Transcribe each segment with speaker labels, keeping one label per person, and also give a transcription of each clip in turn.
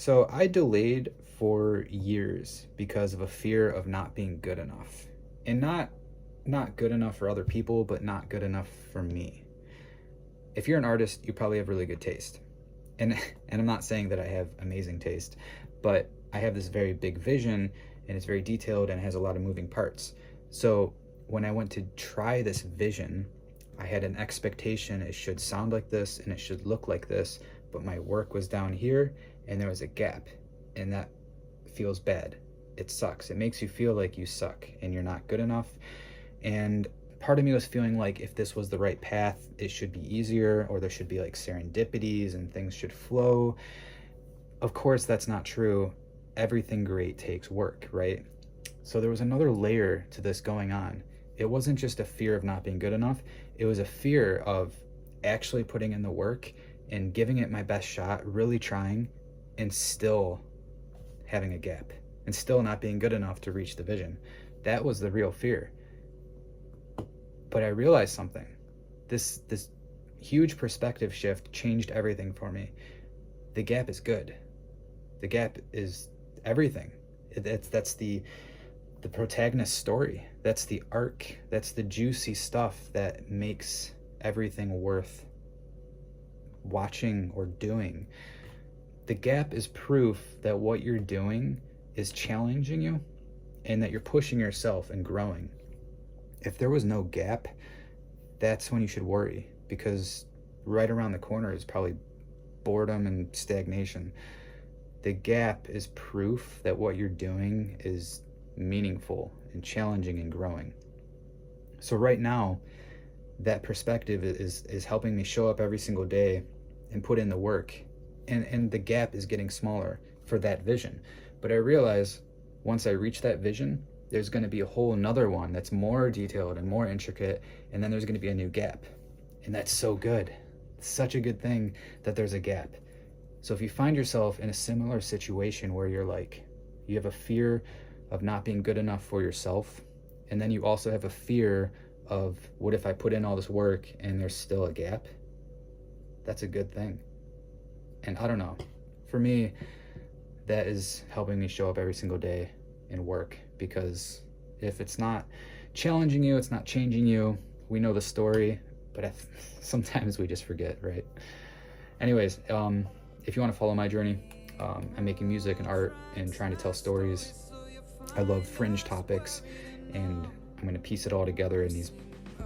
Speaker 1: So I delayed for years because of a fear of not being good enough. And not good enough for other people, but not good enough for me. If you're an artist, you probably have really good taste. And and I'm not saying that I have amazing taste, but I have this very big vision and it's very detailed and it has a lot of moving parts. So when I went to try this vision, I had an expectation it should sound like this and it should look like this, but my work was down here and there was a gap, and that feels bad. It sucks. It makes you feel like you suck and you're not good enough. And part of me was feeling like if this was the right path, it should be easier, or there should be like serendipities and things should flow. Of course, that's not true. Everything great takes work, right? So there was another layer to this going on. It wasn't just a fear of not being good enough, it was a fear of actually putting in the work and giving it my best shot, really trying, and still having a gap and still not being good enough to reach the vision. That was the real fear. But I realized something. This huge perspective shift changed everything for me. The gap is good. The gap is everything. That's the protagonist's story. That's the arc. That's the juicy stuff that makes everything worth watching or doing. The gap is proof that what you're doing is challenging you and that you're pushing yourself and growing. If there was no gap, that's when you should worry, because right around the corner is probably boredom and stagnation. The gap is proof that what you're doing is meaningful and challenging and growing. So right now, that perspective is helping me show up every single day and put in the work. And the gap is getting smaller for that vision. But I realize once I reach that vision, there's going to be a whole another one that's more detailed and more intricate, and then there's going to be a new gap. And that's so good. It's such a good thing that there's a gap. So if you find yourself in a similar situation where you're like, you have a fear of not being good enough for yourself, and then you also have a fear of what if I put in all this work and there's still a gap, that's a good thing. And I don't know, for me, that is helping me show up every single day and work, because if it's not challenging you, it's not changing you. We know the story, but sometimes we just forget, right? Anyways, if you want to follow my journey, I'm making music and art and trying to tell stories. I love fringe topics, and I'm going to piece it all together in these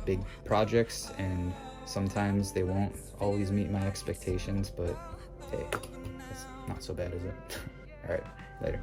Speaker 1: big projects, and sometimes they won't always meet my expectations, but hey, it's not so bad, is it? All right, later.